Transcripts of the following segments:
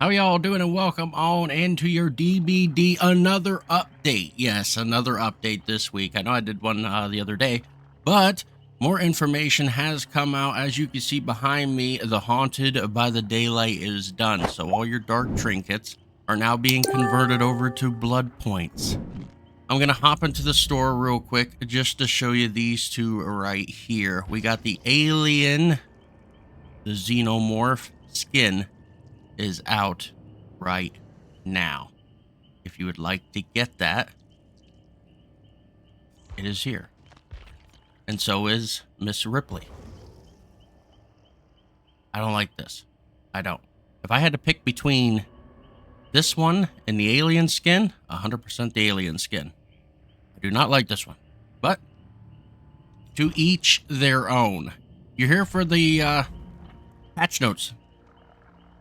How y'all doing, and welcome on into your DBD, another update. Yes, another update this week. I know I did one the other day, but more information has come out. As you can see behind me, the Haunted by the Daylight is done. So all your dark trinkets are now being converted over to blood points. I'm going to hop into the store real quick just to show you these two right here. We got the Alien, the Xenomorph skin is out right now. If you would like to get that, it is here. And so is Miss Ripley. I don't like this. I don't. If I had to pick between this one and the alien skin, 100% the alien skin. I do not like this one. But to each their own. You're here for the patch notes.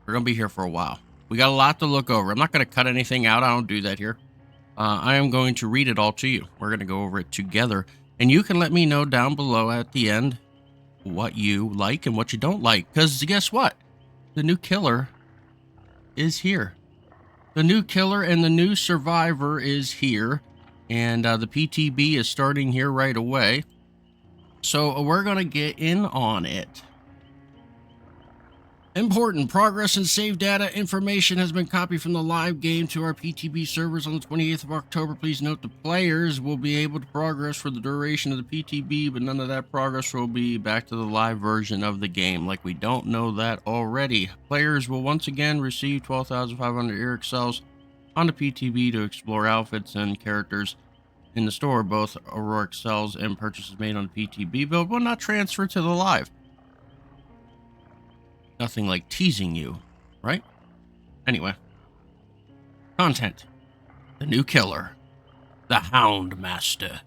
We're going to be here for a while. We got a lot to look over. I'm not going to cut anything out. I don't do that here. I am going to read it all to you. We're going to go over it together. And you can let me know down below at the end what you like and what you don't like. Because guess what? The new killer is here. The new killer and the new survivor is here. And the PTB is starting here right away. So we're going to get in on it. Important progress and save data information has been copied from the live game to our PTB servers on the 28th of October. Please note the players will be able to progress for the duration of the PTB, but none of that progress will be back to the live version of the game. Like we don't know that already. Players will once again receive 12,500 Eric cells on the PTB to explore outfits and characters in the store. Both Auroric cells and purchases made on the PTB build will not transfer to the live. Nothing like teasing you, right? Anyway. Content. The new killer. The Hound Master.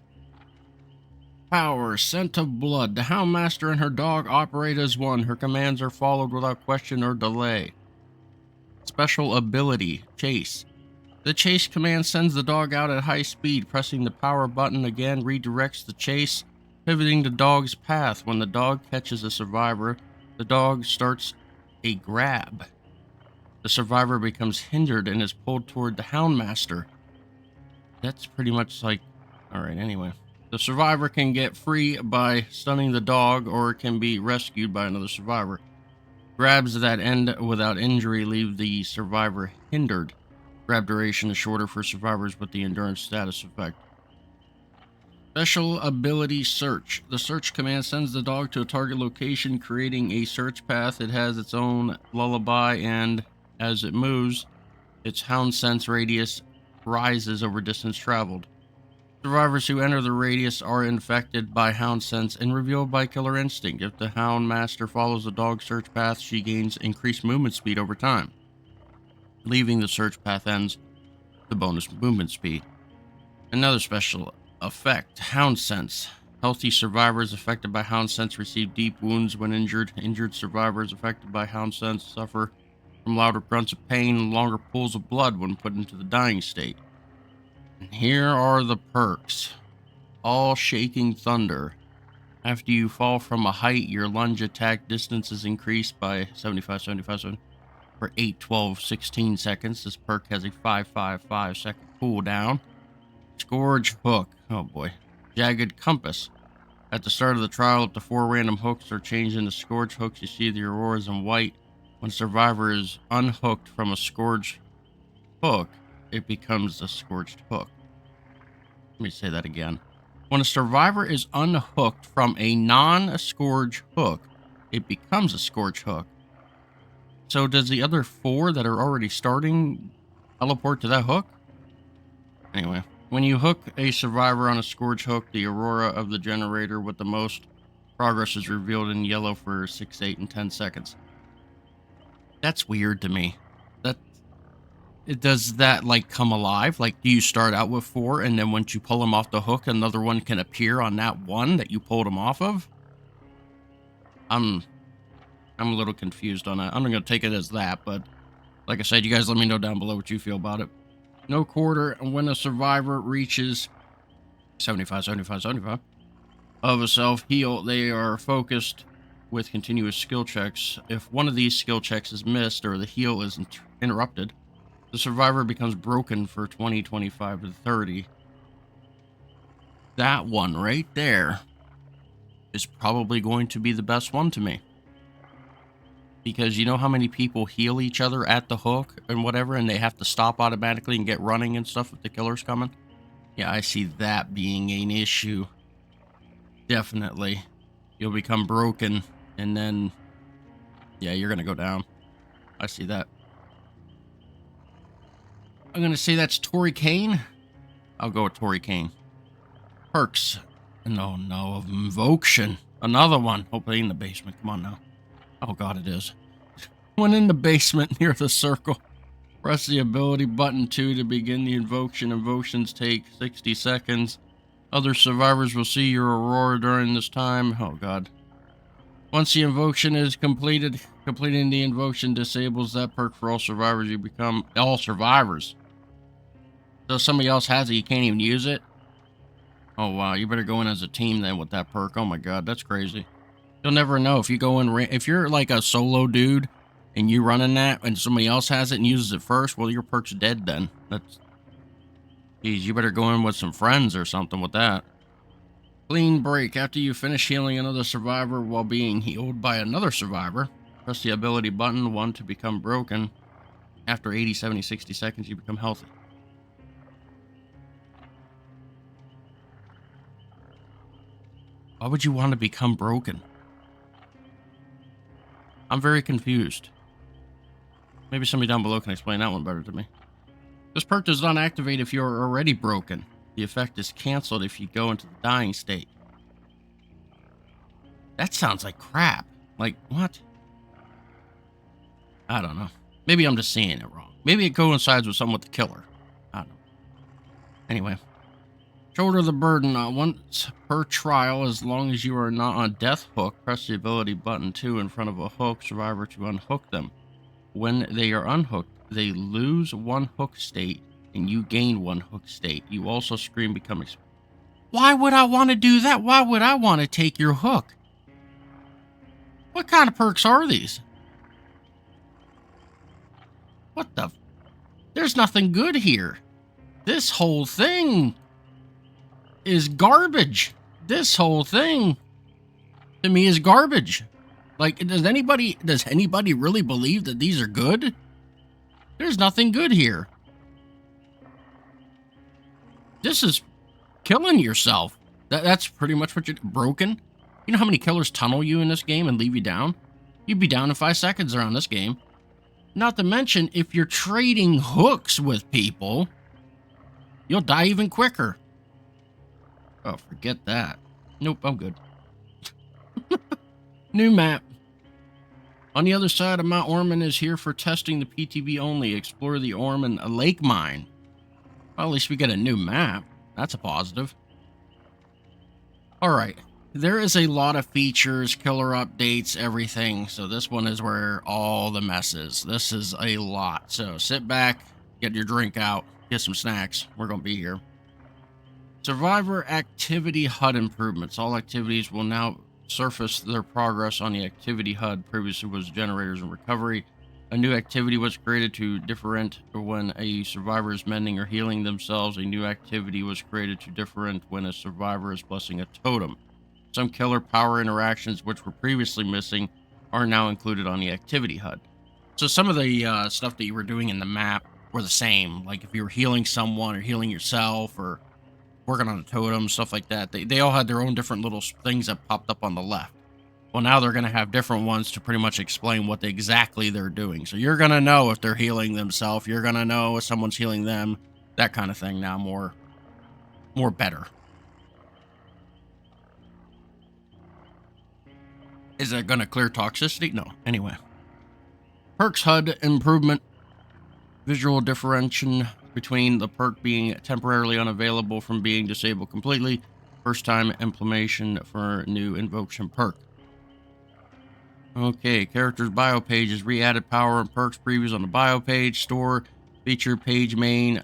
Power. Scent of blood. The Hound Master and her dog operate as one. Her commands are followed without question or delay. Special ability. Chase. The chase command sends the dog out at high speed. Pressing the power button again redirects the chase, pivoting the dog's path. When the dog catches a survivor, the dog starts a grab. The survivor becomes hindered and is pulled toward the Hound Master. That's pretty much like... Alright, anyway. The survivor can get free by stunning the dog or can be rescued by another survivor. Grabs that end without injury leave the survivor hindered. Grab duration is shorter for survivors with the endurance status effect. Special ability search. The search command sends the dog to a target location, creating a search path. It has its own lullaby, and as it moves, its hound sense radius rises over distance traveled. Survivors who enter the radius are infected by hound sense and revealed by killer instinct. If the hound master follows the dog's search path, she gains increased movement speed over time. Leaving the search path ends the bonus movement speed. Another special effect, Hound Sense. Healthy survivors affected by Hound Sense receive deep wounds when injured. Injured survivors affected by Hound Sense suffer from louder grunts of pain and longer pools of blood when put into the dying state. And here are the perks. All Shaking Thunder. After you fall from a height, your lunge attack distance is increased by 75 for 8, 12, 16 seconds. This perk has a 5 second cooldown. Scourge Hook. Oh boy. Jagged Compass. At the start of the trial, up to 4 random hooks are changed into Scourge Hooks. You see the auroras in white. When a survivor is unhooked from a Scourge Hook, it becomes a Scorched Hook. Let me say that again. When a survivor is unhooked from a non-Scourge Hook, it becomes a Scorch Hook. So does the other 4 that are already starting teleport to that hook? Anyway. When you hook a survivor on a Scourge Hook, the aurora of the generator with the most progress is revealed in yellow for 6, 8, and 10 seconds. That's weird to me. Does that, like, come alive? Like, do you start out with 4, and then once you pull them off the hook, another one can appear on that one that you pulled them off of? I'm a little confused on that. I'm not going to take it as that, but like I said, you guys let me know down below what you feel about it. No quarter, and when a survivor reaches 75 of a self-heal, they are focused with continuous skill checks. If one of these skill checks is missed or the heal is interrupted, the survivor becomes broken for 20, 25, to 30. That one right there is probably going to be the best one to me. Because you know how many people heal each other at the hook and whatever, and they have to stop automatically and get running and stuff if the killer's coming? Yeah, I see that being an issue. Definitely. You'll become broken, and then, yeah, you're going to go down. I see that. I'm going to say that's Tori Kane. I'll go with Tori Kane. Perks. No, of Invocation. Another one. Hopefully in the basement. Come on now. Oh, God, it is. When in the basement near the circle, press the ability button 2 to begin the invocation. Invocations take 60 seconds. Other survivors will see your aurora during this time. Oh, God. Once the invocation is completed, completing the invocation disables that perk for all survivors. You become all survivors. So if somebody else has it, you can't even use it? Oh, wow. You better go in as a team then with that perk. Oh, my God. That's crazy. You'll never know if you go in. If you're like a solo dude and you running that and somebody else has it and uses it first, well, your perk's dead then. That's... Geez, you better go in with some friends or something with that. Clean break. After you finish healing another survivor while being healed by another survivor, press the ability button 1 to become broken. After 80, 70, 60 seconds, you become healthy. Why would you want to become broken? I'm very confused. Maybe somebody down below can explain that one better to me. This perk does not activate if you're already broken. The effect is canceled if you go into the dying state. That sounds like crap. Like, what? I don't know. Maybe I'm just seeing it wrong. Maybe it coincides with something with the killer. I don't know. Anyway. Shoulder the burden once per trial. As long as you are not on death hook, press the ability button 2 in front of a hook survivor to unhook them. When they are unhooked, they lose 1 hook state and you gain 1 hook state. You also scream becoming... Why would I want to do that? Why would I want to take your hook? What kind of perks are these? What the... There's nothing good here. This whole thing is garbage. This whole thing to me is garbage. Like, does anybody really believe that these are good? There's nothing good here. This is killing yourself. That's pretty much what you're... Broken. You know how many killers tunnel you in this game and leave you down? You'd be down in 5 seconds around this game. Not to mention, if you're trading hooks with people, you'll die even quicker. Oh, forget that. Nope, I'm good. New map. On the other side of Mount Orman is here for testing the PTV only. Explore the Orman Lake Mine. Well, at least we get a new map. That's a positive. Alright. There is a lot of features, killer updates, everything. So this one is where all the mess is. This is a lot. So sit back, get your drink out, get some snacks. We're going to be here. Survivor Activity HUD improvements. All activities will now surface their progress on the activity HUD. Previously was generators and recovery. A new activity was created to different when a survivor is mending or healing themselves. A new activity was created to different when a survivor is blessing a totem. Some killer power interactions which were previously missing are now included on the activity HUD. So some of the stuff that you were doing in the map were the same. Like if you were healing someone or healing yourself or working on a totem, stuff like that. They all had their own different little things that popped up on the left. Well, now they're going to have different ones to pretty much explain what exactly they're doing. So you're going to know if they're healing themselves. You're going to know if someone's healing them. That kind of thing now more better. Is that going to clear toxicity? No. Anyway. Perks HUD improvement. Visual differentiation between the perk being temporarily unavailable from being disabled completely. First time implementation for new invocation perk. Okay, character's bio page is re-added power and perks previews on the bio page. Store feature page main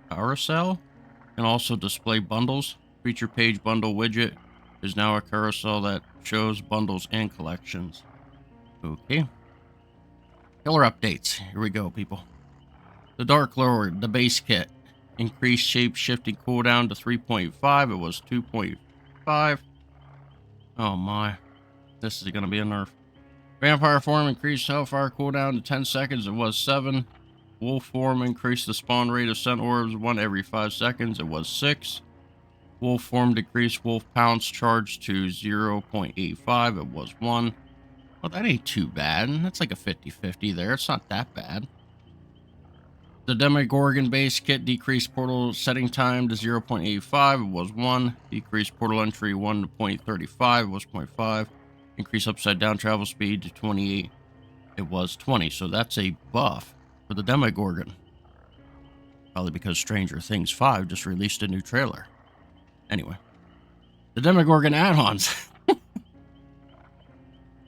carousel and also display bundles. Feature page bundle widget is now a carousel that shows bundles and collections. Okay. Killer updates. Here we go, people. The Dark Lord, the base kit. Increased shape shifting cooldown to 3.5. It was 2.5. Oh my. This is going to be a nerf. Vampire form increased hellfire cooldown to 10 seconds. It was 7. Wolf form increased the spawn rate of scent orbs 1 every 5 seconds. It was 6. Wolf form decreased wolf pounce charge to 0.85. It was 1. Well, that ain't too bad. That's like a 50-50 there. It's not that bad. The Demogorgon base kit decreased portal setting time to 0.85. It was 1. Decreased portal entry 1.35. It was 0.5. Increased upside down travel speed to 28. It was 20. So that's a buff for the Demogorgon. Probably because Stranger Things 5 just released a new trailer. Anyway, the Demogorgon add-ons.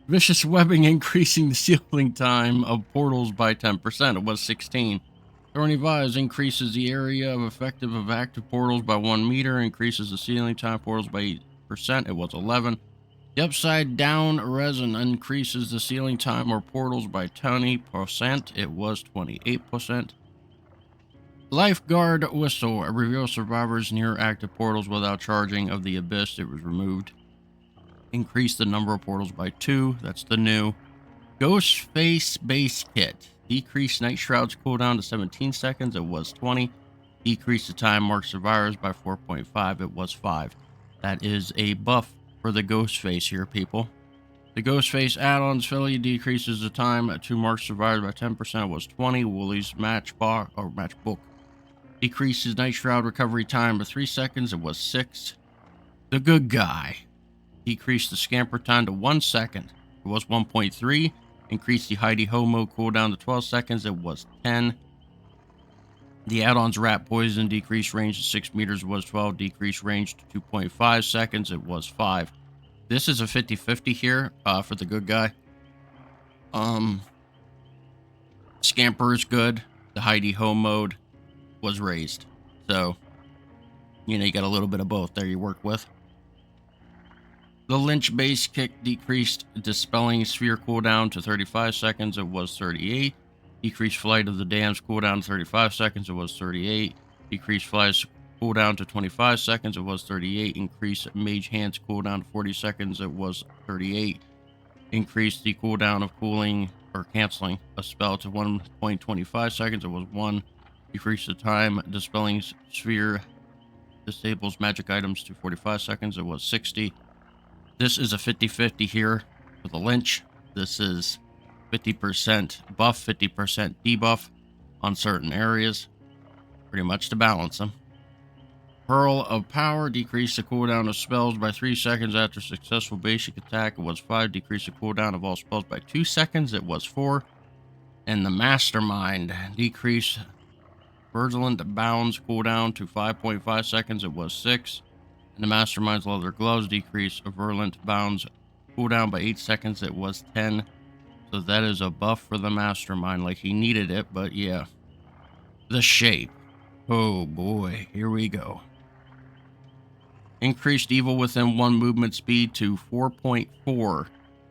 Vicious webbing increasing the sealing time of portals by 10%. It was 16. Thorny Vise increases the area of effective of active portals by 1 meter. Increases the sealing time of portals by 8%. It was 11. The upside down resin increases the sealing time of portals by 20%. It was 28%. Lifeguard whistle reveals survivors near active portals without charging of the abyss. It was removed. Increase the number of portals by 2. That's the new. Ghost Face base kit. Decrease Night Shroud's cooldown to 17 seconds. It was 20. Decrease the time marked survivors by 4.5. It was 5. That is a buff for the Ghost Face here, people. The Ghost Face add-ons Philly decreases the time to mark survivors by 10%. It was 20. Woolly's matchbook decreases Night Shroud recovery time to 3 seconds. It was 6. The Good Guy decreased the scamper time to 1 second. It was 1.3. Increased the Heidi Ho mode cooldown to 12 seconds. It was 10. The add-ons Rat Poison decreased range to 6 meters. It was 12. Decreased range to 2.5 seconds. It was 5. This is a 50-50 here for the Good Guy. Scamper is good. The Heidi Ho mode was raised. So, you got a little bit of both there you work with. The Lynch base kick decreased Dispelling Sphere cooldown to 35 seconds. It was 38. Decreased Flight of the Dam's cooldown to 35 seconds. It was 38. Decreased Fly's cooldown to 25 seconds. It was 38. Increased Mage Hand's cooldown to 40 seconds. It was 38. Increased the cooldown of cooling or canceling a spell to 1.25 seconds. It was 1. Decreased the time Dispelling Sphere disables magic items to 45 seconds. It was 60. This is a 50-50 here for the Lynch. This is 50% buff, 50% debuff on certain areas, pretty much to balance them. Pearl of Power decreased the cooldown of spells by 3 seconds after successful basic attack. It was 5. Decreased the cooldown of all spells by 2 seconds. It was 4. And the Mastermind decreased Vigilant Bounds cooldown to 5.5 seconds. It was 6. And the Mastermind's Leather Gloves decreased Virulent Bounds cooldown by 8 seconds. It was 10. So that is a buff for the Mastermind, like he needed it, but yeah. The Shape. Oh boy, here we go. Increased Evil Within 1 movement speed to 4.4.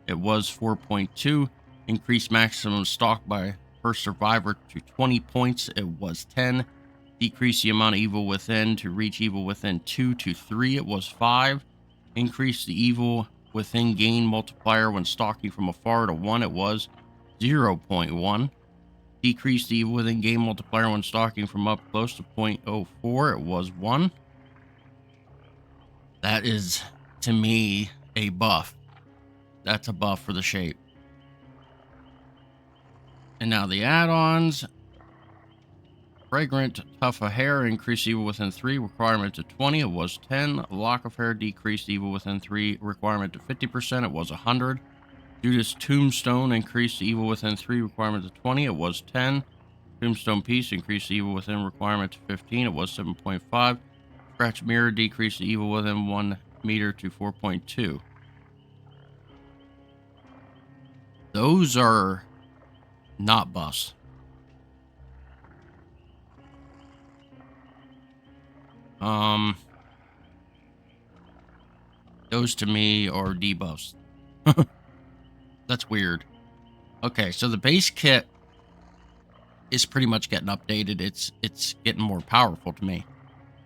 It was 4.2. Increased maximum stock by per survivor to 20 points. It was 10. Decrease the amount of Evil Within to reach Evil Within 2 to 3. It was 5. Increase the Evil Within gain multiplier when stalking from afar to 1. It was 0.1. Decrease the Evil Within gain multiplier when stalking from up close to 0.04. It was 1. That is, to me, a buff. That's a buff for the Shape. And now the add-ons. Fragrant Tuft of Hair increased Evil Within 3 requirement to 20. It was 10. Lock of Hair decreased Evil Within 3 requirement to 50%. It was 100. Judas Tombstone increased Evil Within 3 requirement to 20. It was 10. Tombstone Piece increased Evil Within requirement to 15. It was 7.5. Scratch Mirror decreased Evil Within 1 meter to 4.2. Those are not buffs. Those to me are debuffs. That's weird. Okay, so the base kit is pretty much getting updated. It's getting more powerful to me.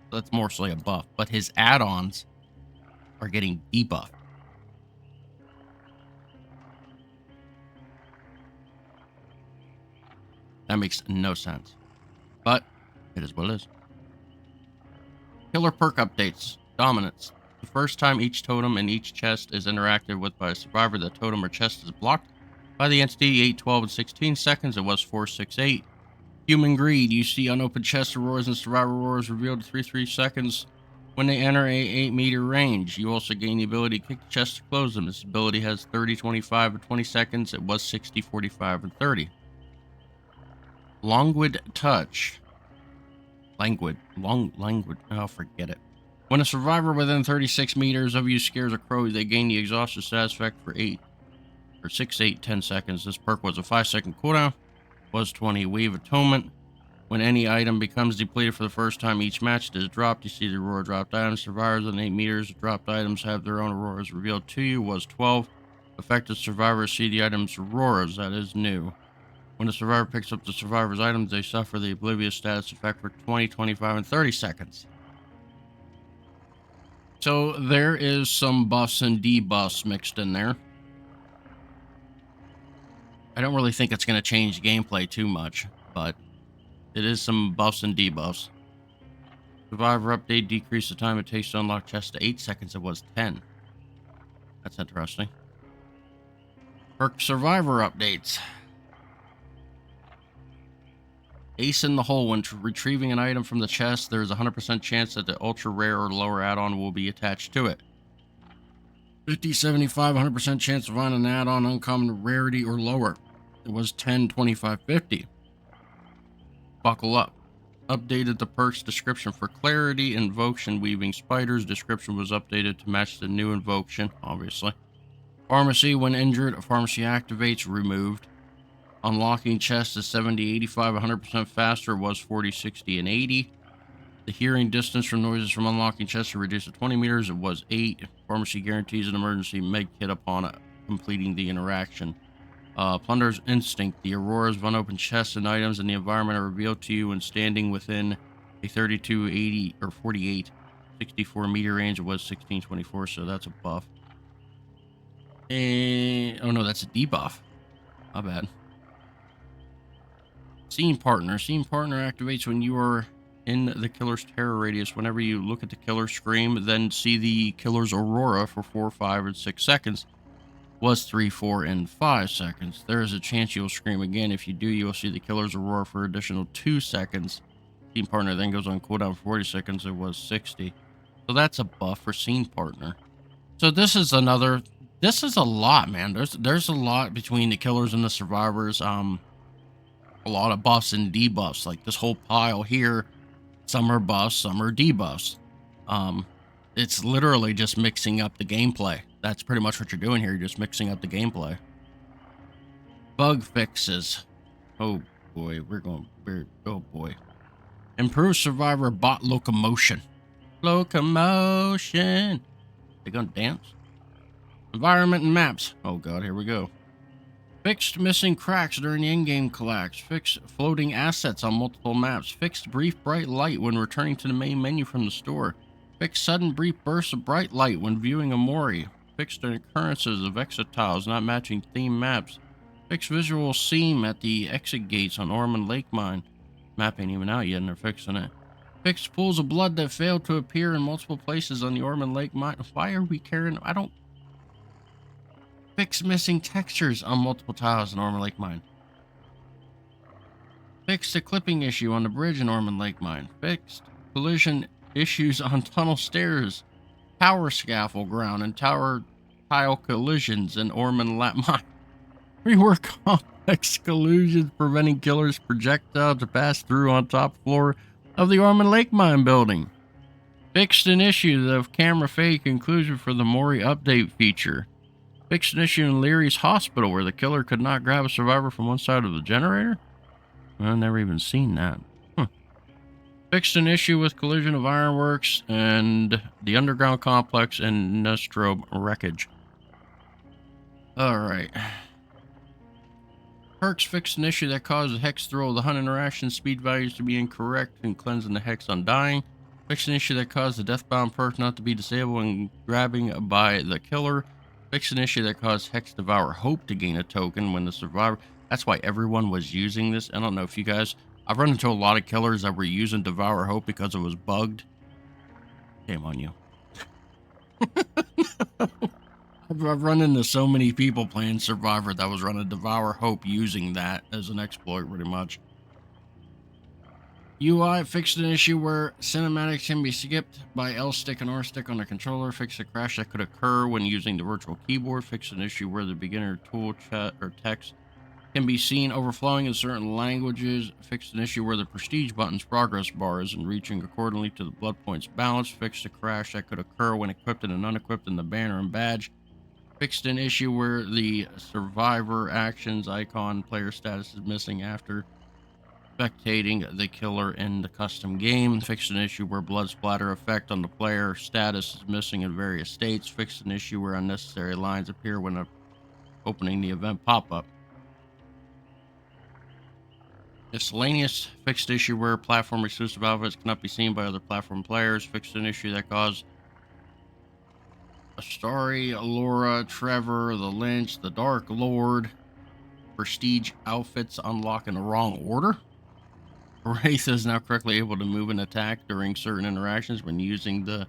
So that's mostly a buff. But his add-ons are getting debuffed. That makes no sense. But it is what it is. Killer perk updates. Dominance. The first time each totem in each chest is interacted with by a survivor, the totem or chest is blocked by the entity 8, 12, and 16 seconds. It was 4, 6, 8. Human greed. You see unopened chest auroras and survivor auroras revealed to 3 seconds when they enter a 8-meter range. You also gain the ability to kick the chest to close them. This ability has 30, 25, and 20 seconds. It was 60, 45, and 30. Languid touch. Languid. Oh, forget it. When a survivor within 36 meters of you scares a crow, they gain the exhausted status effect for 6, 8, 10 seconds. This perk was a 5-second cooldown. Was 20. Wave Atonement. When any item becomes depleted for the first time each match, it is dropped. You see the Aurora dropped items. Survivors within 8 meters of dropped items have their own Auroras revealed to you. Was 12. Affected survivors see the item's Auroras. That is new. When the survivor picks up the survivor's items, they suffer the oblivious status effect for 20, 25, and 30 seconds. So there is some buffs and debuffs mixed in there. I don't really think it's going to change gameplay too much, but it is some buffs and debuffs. Survivor update decreased the time it takes to unlock chests to 8 seconds. It was 10. That's interesting. Perk survivor updates. Ace in the hole. When retrieving an item from the chest, there is a 100% chance that the ultra rare or lower add-on will be attached to it. 50, 75, 100% chance of finding an add-on uncommon rarity or lower. It was 10, 25, 50. Buckle up. Updated the perks description for clarity. Invocation weaving spiders. Description was updated to match the new invocation, obviously. Pharmacy. When injured, a pharmacy activates, removed. Unlocking chests is 70, 85, 100% faster. Was 40, 60, and 80. The hearing distance from noises from unlocking chests is reduced to 20 meters. It was 8. Pharmacy guarantees an emergency med kit upon completing the interaction. Plunder's instinct. The auroras of unopened chests and items in the environment are revealed to you when standing within a 32, 80, or 48, 64 meter range. It was 16, 24, so that's a buff. And oh no, that's a debuff. My bad. Scene partner. Scene partner activates when you are in the killer's terror radius. Whenever you look at the killer scream, then see the killer's aurora for 4, 5, and 6 seconds. Was 3, 4, and 5 seconds. There is a chance you'll scream again. If you do, you'll see the killer's aurora for additional 2 seconds. Scene partner then goes on cooldown for 40 seconds. It was 60. So that's a buff for scene partner. So this is a lot, man. There's a lot between the killers and the survivors. A lot of buffs and debuffs. Like this whole pile here, some are buffs, some are debuffs. It's literally just mixing up the gameplay. That's pretty much what you're doing here. You're just mixing up the gameplay. Bug fixes. Oh boy, oh boy. Improve survivor bot locomotion. Locomotion. They gonna dance? Environment and maps. Oh god, here we go. Fixed missing cracks during the in-game collapse. Fixed floating assets on multiple maps. Fixed brief bright light when returning to the main menu from the store. Fixed sudden brief bursts of bright light when viewing a Mori. Fixed occurrences of exit tiles not matching theme maps. Fixed visual seam at the exit gates on Ormond Lake Mine. Map ain't even out yet and they're fixing it. Fixed pools of blood that failed to appear in multiple places on the Ormond Lake Mine. Why are we carrying... Fixed missing textures on multiple tiles in Ormond Lake Mine. Fixed a clipping issue on the bridge in Ormond Lake Mine. Fixed collision issues on tunnel stairs, tower scaffold ground, and tower tile collisions in Ormond Lake Mine. Rework complex collisions preventing killers' projectiles to pass through on top floor of the Ormond Lake Mine building. Fixed an issue of camera fade conclusion for the Mori update feature. Fixed an issue in Leary's hospital where the killer could not grab a survivor from one side of the generator? I've never even seen that. Fixed an issue with collision of ironworks and the underground complex and Nestrobe wreckage. Alright. Perks fixed an issue that caused the hex throw of the hunt interaction speed values to be incorrect and cleansing the hex undying. Fixed an issue that caused the deathbound perk not to be disabled and grabbing by the killer. Fixed an issue that caused Hex Devour Hope to gain a token when the survivor. That's why everyone was using this. I don't know if you guys. I've run into a lot of killers that were using Devour Hope because it was bugged. Shame on you. I've run into so many people playing Survivor that was running Devour Hope using that as an exploit, pretty much. UI fixed an issue where cinematics can be skipped by L stick and R stick on the controller. Fixed a crash that could occur when using the virtual keyboard. Fixed an issue where the beginner tool chat or text can be seen overflowing in certain languages. Fixed an issue where the prestige button's progress bar isn't reaching accordingly to the blood points balance. Fixed a crash that could occur when equipped and unequipped in the banner and badge. Fixed an issue where the survivor actions icon player status is missing after spectating the killer in the custom game. Fixed an issue where blood splatter effect on the player status is missing in various states. Fixed an issue where unnecessary lines appear when opening the event pop-up. Miscellaneous fixed issue where platform exclusive outfits cannot be seen by other platform players. Fixed an issue that caused Astari, Laura, Trevor, the Lynch, the Dark Lord prestige outfits unlock in the wrong order. Wraith is now correctly able to move and attack during certain interactions when using the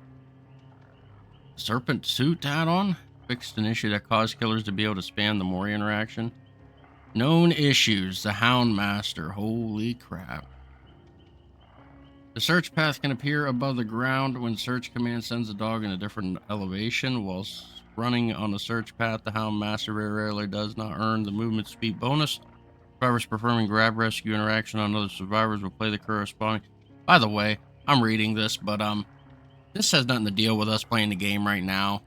Serpent Suit add-on. Fixed an issue that caused killers to be able to spam the Mori interaction. Known issues, the Hound Master. Holy crap. The search path can appear above the ground when search command sends the dog in a different elevation. Whilst running on the search path, the Hound Master very rarely does not earn the movement speed bonus. Survivors performing grab rescue interaction on other survivors will play the corresponding. By the way, I'm reading this, but this has nothing to deal with us playing the game right now.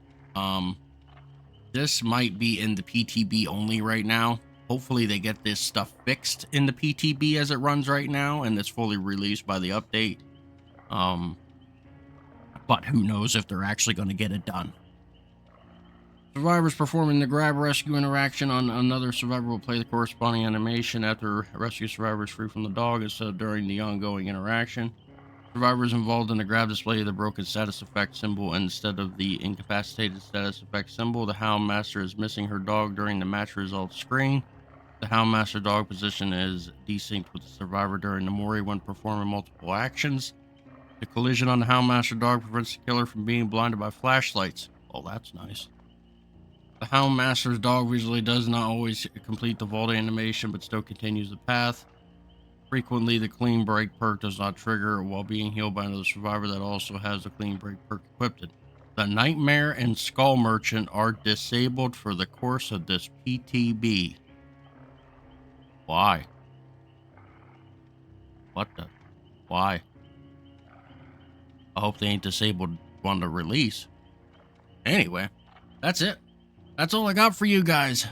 This might be in the PTB only right now. Hopefully they get this stuff fixed in the PTB as it runs right now, and it's fully released by the update. But who knows if they're actually going to get it done. Survivors performing the grab rescue interaction on another survivor will play the corresponding animation after rescue survivors free from the dog instead of during the ongoing interaction. Survivors involved in the grab display the broken status effect symbol instead of the incapacitated status effect symbol. The Hound Master is missing her dog during the match results screen. The Hound Master dog position is desynced with the survivor during the Mori when performing multiple actions. The collision on the Hound Master dog prevents the killer from being blinded by flashlights. Oh, that's nice. The Hound Master's dog visually does not always complete the vault animation, but still continues the path. Frequently, the clean break perk does not trigger while being healed by another survivor that also has the clean break perk equipped. The Nightmare and Skull Merchant are disabled for the course of this PTB. Why? What the? Why? I hope they ain't disabled on the release. Anyway, that's it. That's all I got for you guys.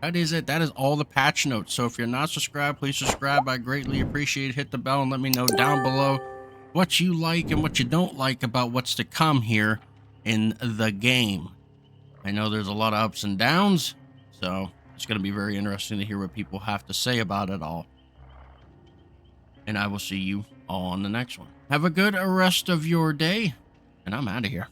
That is it. That is all the patch notes. So if you're not subscribed, please subscribe. I greatly appreciate it. Hit the bell and let me know down below what you like and what you don't like about what's to come here in the game. I know there's a lot of ups and downs, so it's going to be very interesting to hear what people have to say about it all. And I will see you all on the next one. Have a good rest of your day, and I'm out of here.